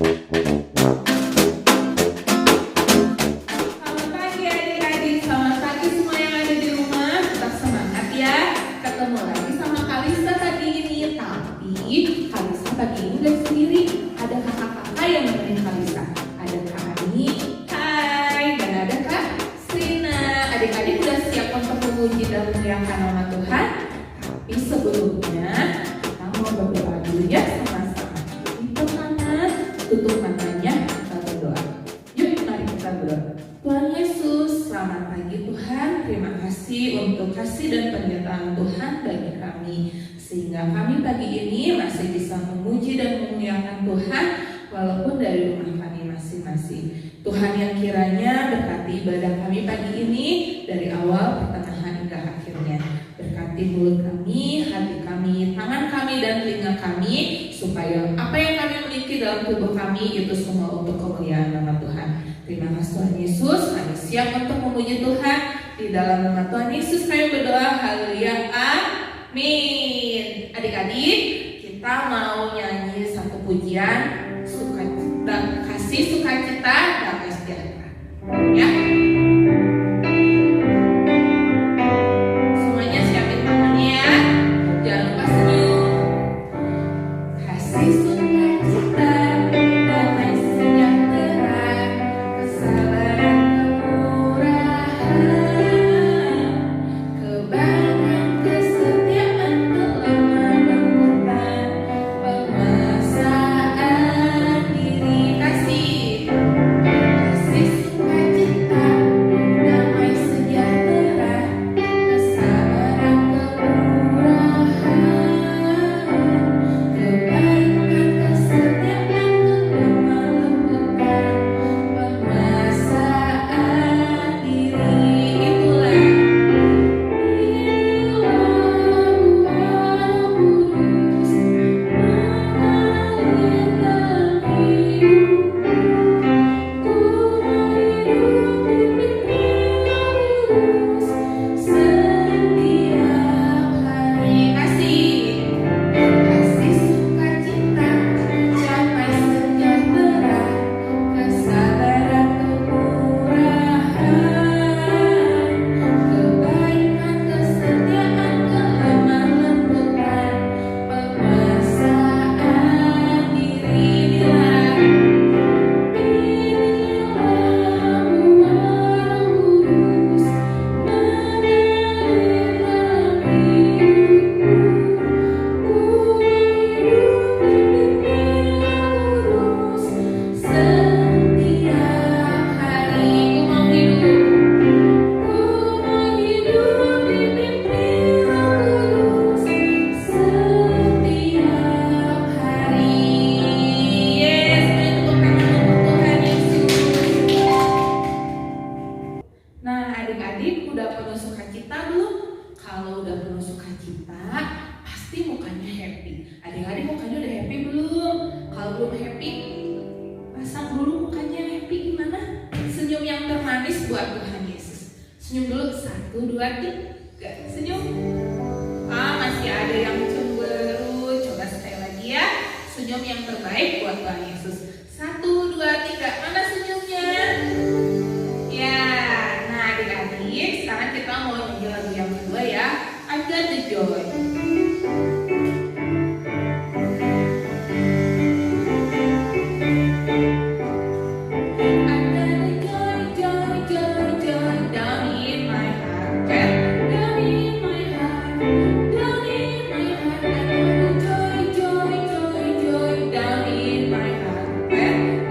Selamat pagi adik-adik, selamat pagi semua yang ada di rumah. Tetap semangat ya. Ketemu lagi sama Kalista pagi ini. Tapi Kalista pagi ini gak sendiri. Ada kakak-kakak yang nemenin Kalista. Ada Kak Ani, hai, dan ada Kak Srina. Adik-adik udah siap untuk memuji dan memuliakan nama Tuhan? Tapi sebelumnya kita mau berdoa dulu ya sama-sama. Tutup matanya, kita berdoa. Yuk mari kita berdoa. Tuhan Yesus, selamat pagi Tuhan. Terima kasih untuk kasih dan penyertaan Tuhan bagi kami, sehingga kami pagi ini masih bisa memuji dan memuliakan Tuhan walaupun dari rumah kami masing-masing. Tuhan yang kiranya berkati ibadah kami pagi ini dari awal, pertengahan hingga akhirnya. Berkati mulut kami, hati kami, tangan kami, dan telinga kami, supaya apa yang kami miliki dalam tubuh kami itu semua untuk kemuliaan nama Tuhan. Terima kasih Tuhan Yesus, kami siap untuk memuji Tuhan. Di dalam nama Tuhan Yesus kami berdoa, haleluya, amin. Adik-adik, kita mau nyanyi satu pujian, kasih sukacita damai sejahtera, ya. Semuanya siapin tangannya ya. Jangan lupa senyum. Kasih sukacita damai sejahtera, kesabaran kemurahan, kebahagiaan kesetiaan kelemah lembutan, penguasaan diri. Kasih sukacita damai sejahtera, kesabaran kemurahan, kebaikan kesetiaan kelemah lembutan, penguasaan diri. Itulah Kudus mengalirkan hidupku, ku hidup dipimpin Kudus setiap hari. Kasih sukacita damai sejahtera, kesabaran kemurahan, kebaikan kesetiaan kelemah lembutan, penguasaan diri. Inilah Kudus mengalirkan hidupku, ku hidup dipimpin Kudus setiap hari. Ku mau hidup dipimpin Kudus setiap hari. Yes, tepuk tangan untuk Tuhan Yesus. Nah, adik-adik udah penuh sukacita belum? Kalau udah penuh sukacita, pasti mukanya happy. Adik-adik mukanya udah happy belum? Kalau belum happy, pasang dulu mukanya happy. Gimana? Senyum yang termanis buat Tuhan Yesus. Senyum dulu, 1, 2, 3. Senyum. Masih ada yang cemberut. Coba sekali lagi ya. Senyum yang terbaik buat Tuhan Yesus. 1, 2, 3. Mana senyumnya? Ya, nah adik-adik, sekarang kita mau nyanyi lagu yang kedua ya. I've got the joy. I've got the joy, joy, joy, joy down in my heart. Down in my heart, down in my heart. I've got the joy, joy, joy, joy down in my heart.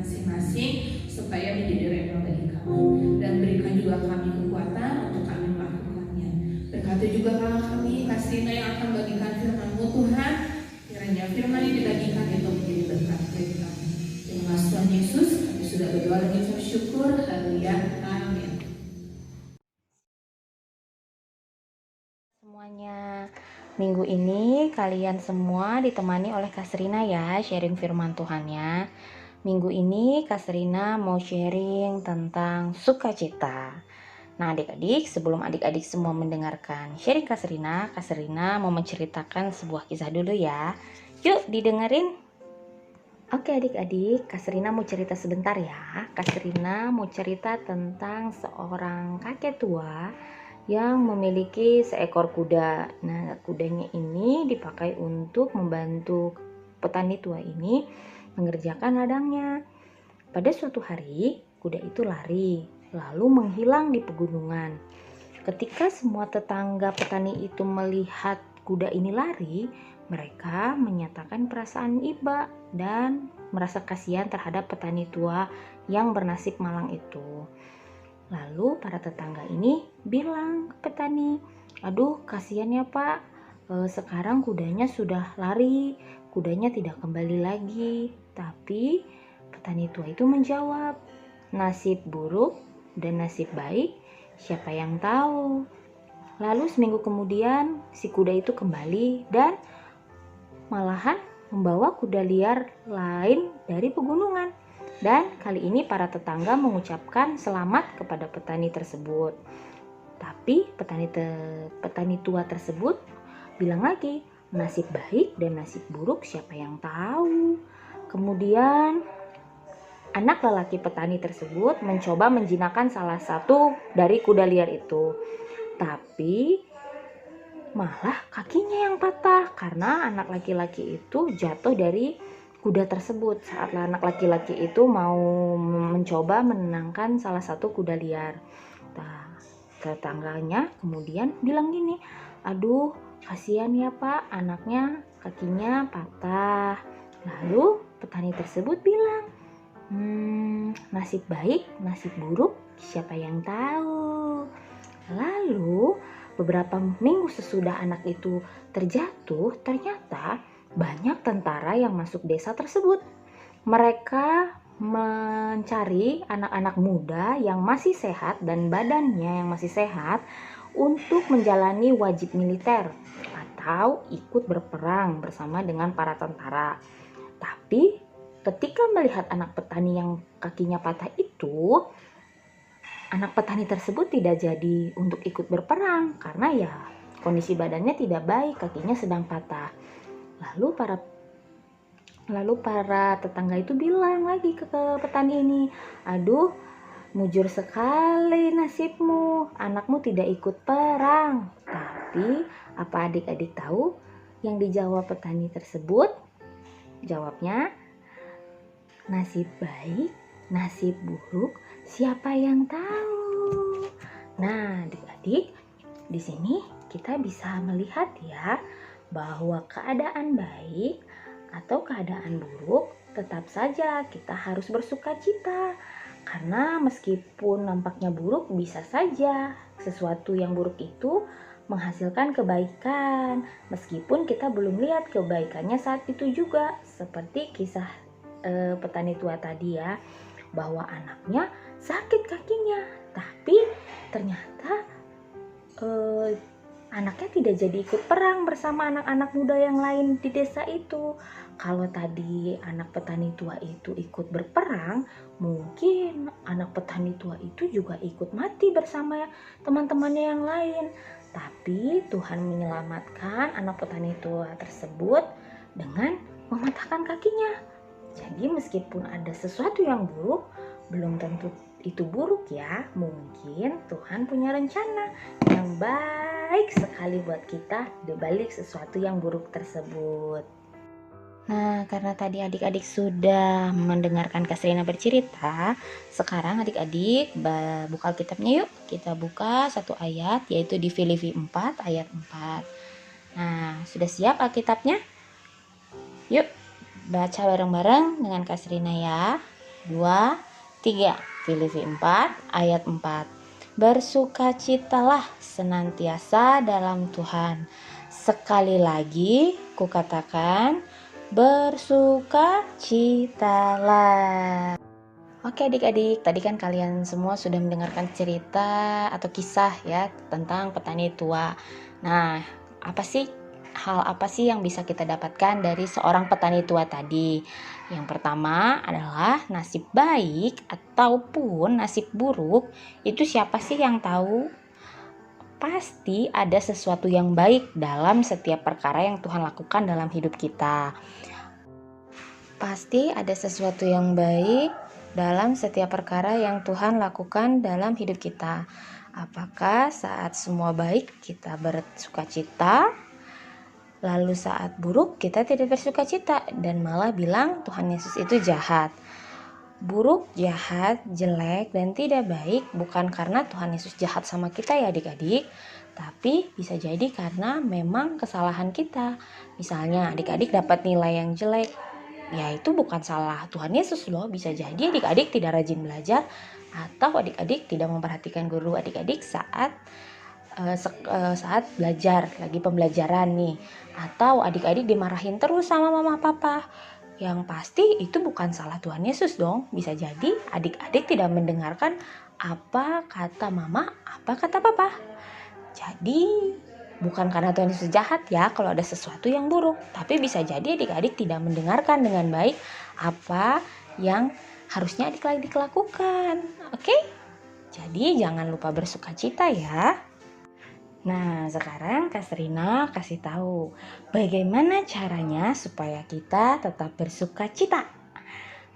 masing-masing supaya menjadi rema bagi kami. Dan berikan juga kami kekuatan untuk kami melakukannya. Berkati juga kakak kami, Kasrina yang akan bagikan firman-Mu Tuhan. Kiranya firman yang dibagikan itu menjadi berkat bagi kami. Terima kasih Tuhan Yesus, kami sudah berdoa dan mengucap syukur. Haleluya. Amin. Semuanya, minggu ini kalian semua ditemani oleh Kasrina ya, sharing firman Tuhannya. Minggu ini Kasrina mau sharing tentang sukacita. Nah adik-adik, sebelum adik-adik semua mendengarkan sharing Kasrina mau menceritakan sebuah kisah dulu ya. Yuk didengerin. Oke adik-adik, Kasrina mau cerita sebentar ya. Kasrina mau cerita tentang seorang kakek tua yang memiliki seekor kuda. Nah, kudanya ini dipakai untuk membantu petani tua ini mengerjakan ladangnya. Pada suatu hari, kuda itu lari, lalu menghilang di pegunungan. Ketika semua tetangga petani itu melihat kuda ini lari, mereka menyatakan perasaan iba dan merasa kasihan terhadap petani tua yang bernasib malang itu. Lalu para tetangga ini bilang ke petani, aduh kasihan ya pak, sekarang kudanya sudah lari, kudanya tidak kembali lagi. Tapi petani tua itu menjawab, nasib buruk dan nasib baik siapa yang tahu. Lalu seminggu kemudian si kuda itu kembali dan malahan membawa kuda liar lain dari pegunungan. Dan kali ini para tetangga mengucapkan selamat kepada petani tersebut. Tapi petani tua tersebut bilang lagi, nasib baik dan nasib buruk siapa yang tahu. Kemudian anak lelaki petani tersebut mencoba menjinakkan salah satu dari kuda liar itu. Tapi malah kakinya yang patah karena anak laki-laki itu jatuh dari kuda tersebut saat anak laki-laki itu mau mencoba menenangkan salah satu kuda liar. Nah, tetangganya kemudian bilang gini, aduh kasihan ya pak, anaknya kakinya patah. Lalu petani tersebut bilang, nasib baik, nasib buruk siapa yang tahu. Lalu beberapa minggu sesudah anak itu terjatuh, ternyata banyak tentara yang masuk desa tersebut. Mereka mencari anak-anak muda yang masih sehat dan badannya yang masih sehat untuk menjalani wajib militer atau ikut berperang bersama dengan para tentara. Tapi ketika melihat anak petani yang kakinya patah itu, anak petani tersebut tidak jadi untuk ikut berperang karena ya kondisi badannya tidak baik, kakinya sedang patah. Lalu para tetangga itu bilang lagi ke petani ini, aduh mujur sekali nasibmu, anakmu tidak ikut perang. Tapi apa adik-adik tahu yang dijawab petani tersebut? Jawabnya, nasib baik, nasib buruk siapa yang tahu. Nah adik-adik, di sini kita bisa melihat ya bahwa keadaan baik atau keadaan buruk tetap saja kita harus bersukacita. Karena meskipun nampaknya buruk, bisa saja sesuatu yang buruk itu menghasilkan kebaikan. Meskipun kita belum lihat kebaikannya saat itu juga. Seperti kisah petani tua tadi ya, bahwa anaknya sakit kakinya. Tapi ternyata anaknya tidak jadi ikut perang bersama anak-anak muda yang lain di desa itu. Kalau tadi anak petani tua itu ikut berperang, mungkin anak petani tua itu juga ikut mati bersama teman-temannya yang lain. Tapi Tuhan menyelamatkan anak petani tua tersebut dengan mematahkan kakinya. Jadi meskipun ada sesuatu yang buruk, belum tentu itu buruk ya. Mungkin Tuhan punya rencana yang baik sekali buat kita di balik sesuatu yang buruk tersebut. Nah, karena tadi adik-adik sudah mendengarkan Kasrina bercerita, sekarang adik-adik buka Alkitabnya yuk. Kita buka satu ayat, yaitu di Filipi 4 ayat 4. Nah, sudah siap Alkitabnya? Yuk, baca bareng-bareng dengan Kasrina ya. 2, 3. Filipi 4 ayat 4. Bersukacitalah senantiasa dalam Tuhan. Sekali lagi kukatakan, bersukacitalah. Oke adik-adik, tadi kan kalian semua sudah mendengarkan cerita atau kisah ya tentang petani tua. Nah, hal apa sih yang bisa kita dapatkan dari seorang petani tua tadi? Yang pertama adalah nasib baik ataupun nasib buruk itu siapa sih yang tahu? Pasti ada sesuatu yang baik dalam setiap perkara yang Tuhan lakukan dalam hidup kita. Pasti ada sesuatu yang baik dalam setiap perkara yang Tuhan lakukan dalam hidup kita. Apakah saat semua baik kita bersukacita, lalu saat buruk kita tidak bersukacita dan malah bilang Tuhan Yesus itu jahat? Buruk, jahat, jelek, dan tidak baik bukan karena Tuhan Yesus jahat sama kita ya adik-adik, tapi bisa jadi karena memang kesalahan kita. Misalnya adik-adik dapat nilai yang jelek, ya itu bukan salah Tuhan Yesus loh. Bisa jadi adik-adik tidak rajin belajar atau adik-adik tidak memperhatikan guru adik-adik saat belajar, lagi pembelajaran nih, atau adik-adik dimarahin terus sama mama papa. Yang pasti itu bukan salah Tuhan Yesus dong. Bisa jadi adik-adik tidak mendengarkan apa kata mama, apa kata papa. Jadi bukan karena Tuhan Yesus jahat ya kalau ada sesuatu yang buruk, tapi bisa jadi adik-adik tidak mendengarkan dengan baik apa yang harusnya adik-adik lakukan. Oke? Jadi jangan lupa bersukacita ya. Nah, sekarang Kak Serina kasih tahu bagaimana caranya supaya kita tetap bersukacita.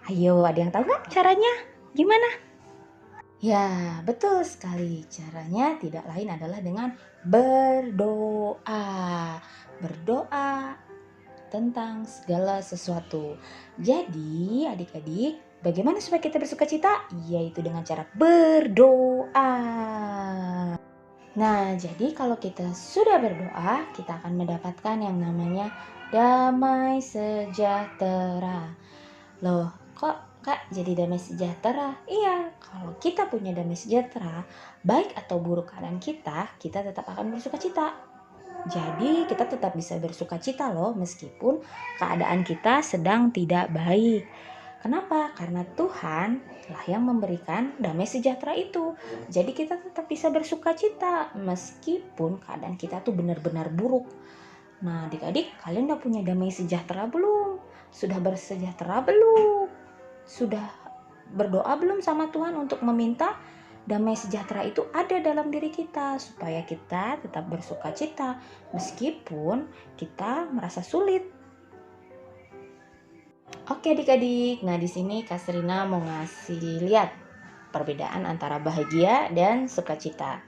Ayo, ada yang tahu nggak caranya? Gimana? Ya, betul sekali. Caranya tidak lain adalah dengan berdoa. Berdoa tentang segala sesuatu. Jadi, adik-adik, bagaimana supaya kita bersukacita? Yaitu dengan cara berdoa. Nah, jadi kalau kita sudah berdoa, kita akan mendapatkan yang namanya damai sejahtera. Loh, kok Kak jadi damai sejahtera? Iya, kalau kita punya damai sejahtera, baik atau buruk keadaan kita tetap akan bersukacita. Jadi kita tetap bisa bersukacita loh meskipun keadaan kita sedang tidak baik. Kenapa? Karena Tuhan lah yang memberikan damai sejahtera itu. Jadi kita tetap bisa bersukacita meskipun keadaan kita tuh benar-benar buruk. Nah adik-adik, kalian udah punya damai sejahtera belum? Sudah bersejahtera belum? Sudah berdoa belum sama Tuhan untuk meminta damai sejahtera itu ada dalam diri kita supaya kita tetap bersukacita meskipun kita merasa sulit. Oke adik-adik, nah di sini Kak Serina mau ngasih lihat perbedaan antara bahagia dan sukacita.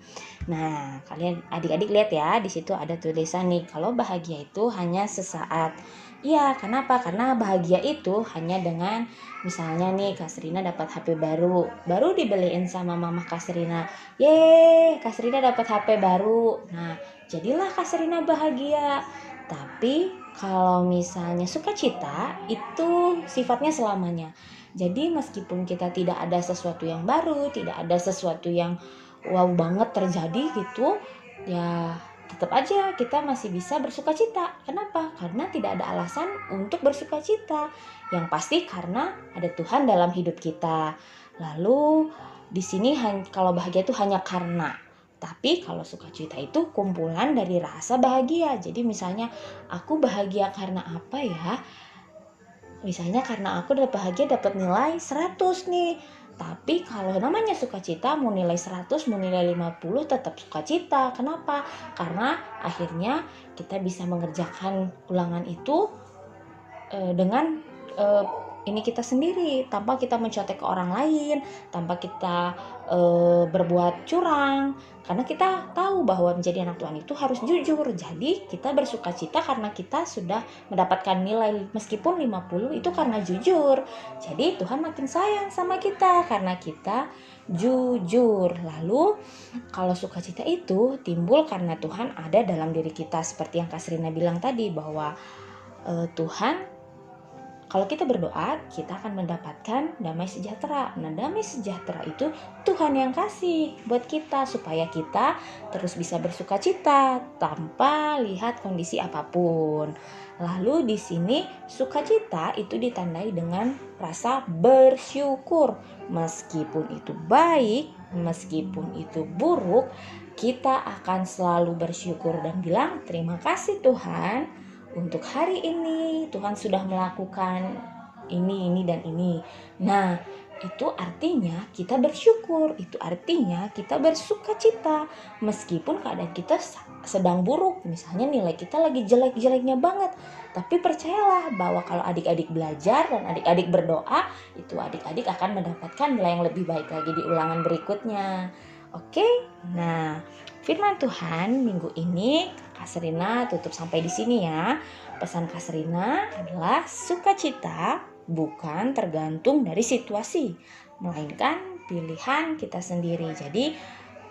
Nah, kalian adik-adik lihat ya, di situ ada tulisan nih, kalau bahagia itu hanya sesaat. Iya, kenapa? Karena bahagia itu hanya dengan misalnya nih Kak Serina dapat HP baru dibeliin sama mama Kak Serina. Yeay, Kak Serina dapat HP baru. Nah, jadilah Kak Serina bahagia. Tapi kalau misalnya sukacita itu sifatnya selamanya. Jadi meskipun kita tidak ada sesuatu yang baru, tidak ada sesuatu yang wow banget terjadi gitu, ya tetap aja kita masih bisa bersukacita. Kenapa? Karena tidak ada alasan untuk bersukacita. Yang pasti karena ada Tuhan dalam hidup kita. Lalu di sini kalau bahagia itu hanya karena. Tapi kalau sukacita itu kumpulan dari rasa bahagia. Jadi misalnya aku bahagia karena apa ya? Misalnya karena aku bahagia dapat nilai 100 nih. Tapi kalau namanya sukacita mau nilai 100, mau nilai 50 tetap sukacita. Kenapa? Karena akhirnya kita bisa mengerjakan ulangan itu dengan ini kita sendiri, tanpa kita mencontek ke orang lain, tanpa kita berbuat curang, karena kita tahu bahwa menjadi anak Tuhan itu harus jujur. Jadi kita bersukacita karena kita sudah mendapatkan nilai meskipun 50 itu karena jujur. Jadi Tuhan makin sayang sama kita karena kita jujur. Lalu kalau sukacita itu timbul karena Tuhan ada dalam diri kita, seperti yang Kak Serina bilang tadi bahwa Tuhan Kalau kita berdoa, kita akan mendapatkan damai sejahtera. Nah, damai sejahtera itu Tuhan yang kasih buat kita supaya kita terus bisa bersuka cita tanpa lihat kondisi apapun. Lalu di sini sukacita itu ditandai dengan rasa bersyukur. Meskipun itu baik, meskipun itu buruk, kita akan selalu bersyukur dan bilang terima kasih Tuhan. Untuk hari ini Tuhan sudah melakukan ini dan ini. Nah, itu artinya kita bersyukur, itu artinya kita bersuka cita meskipun keadaan kita sedang buruk. Misalnya nilai kita lagi jelek-jeleknya banget. Tapi percayalah bahwa kalau adik-adik belajar dan adik-adik berdoa, itu adik-adik akan mendapatkan nilai yang lebih baik lagi di ulangan berikutnya. Oke? Nah, firman Tuhan minggu ini Kak Serina tutup sampai di sini ya. Pesan Kak Serina adalah sukacita bukan tergantung dari situasi, melainkan pilihan kita sendiri. Jadi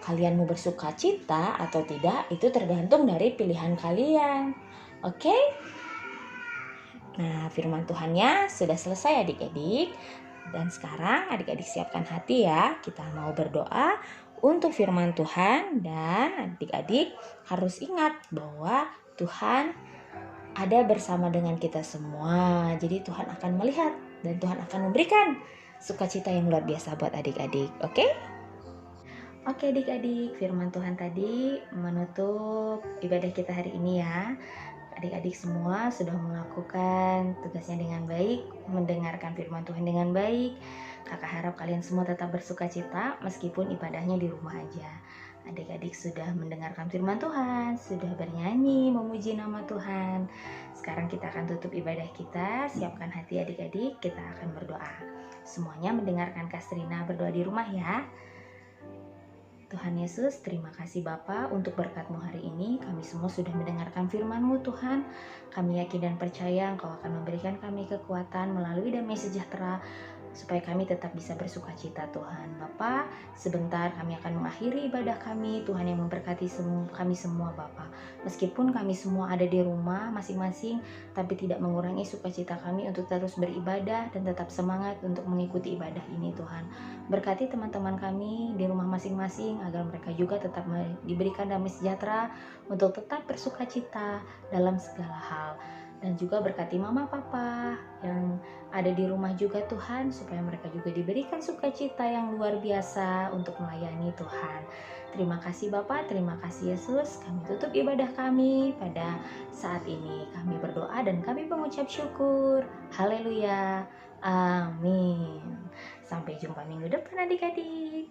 kalian mau bersukacita atau tidak itu tergantung dari pilihan kalian. Oke? Nah, firman Tuhannya sudah selesai adik-adik. Dan sekarang adik-adik siapkan hati ya. Kita mau berdoa untuk firman Tuhan dan adik-adik harus ingat bahwa Tuhan ada bersama dengan kita semua. Jadi Tuhan akan melihat dan Tuhan akan memberikan sukacita yang luar biasa buat adik-adik. Oke? Oke adik-adik, firman Tuhan tadi menutup ibadah kita hari ini ya. Adik-adik semua sudah melakukan tugasnya dengan baik, mendengarkan firman Tuhan dengan baik. Kakak harap kalian semua tetap bersuka cita meskipun ibadahnya di rumah aja. Adik-adik sudah mendengarkan firman Tuhan, sudah bernyanyi, memuji nama Tuhan. Sekarang kita akan tutup ibadah kita, siapkan hati adik-adik, kita akan berdoa. Semuanya mendengarkan Kak Serina berdoa di rumah ya. Tuhan Yesus, terima kasih Bapa untuk berkat-Mu hari ini. Kami semua sudah mendengarkan firman-Mu Tuhan. Kami yakin dan percaya Engkau akan memberikan kami kekuatan melalui damai sejahtera supaya kami tetap bisa bersuka cita Tuhan. Bapa, sebentar kami akan mengakhiri ibadah kami. Tuhan yang memberkati kami semua Bapa. Meskipun kami semua ada di rumah masing-masing, tapi tidak mengurangi sukacita kami untuk terus beribadah dan tetap semangat untuk mengikuti ibadah ini Tuhan. Berkati teman-teman kami di rumah masing-masing agar mereka juga tetap diberikan damai sejahtera untuk tetap bersuka cita dalam segala hal. Dan juga berkati mama papa yang ada di rumah juga Tuhan, supaya mereka juga diberikan sukacita yang luar biasa untuk melayani Tuhan. Terima kasih Bapa, terima kasih Yesus. Kami tutup ibadah kami pada saat ini. Kami berdoa dan kami mengucap syukur. Haleluya. Amin. Sampai jumpa minggu depan adik-adik.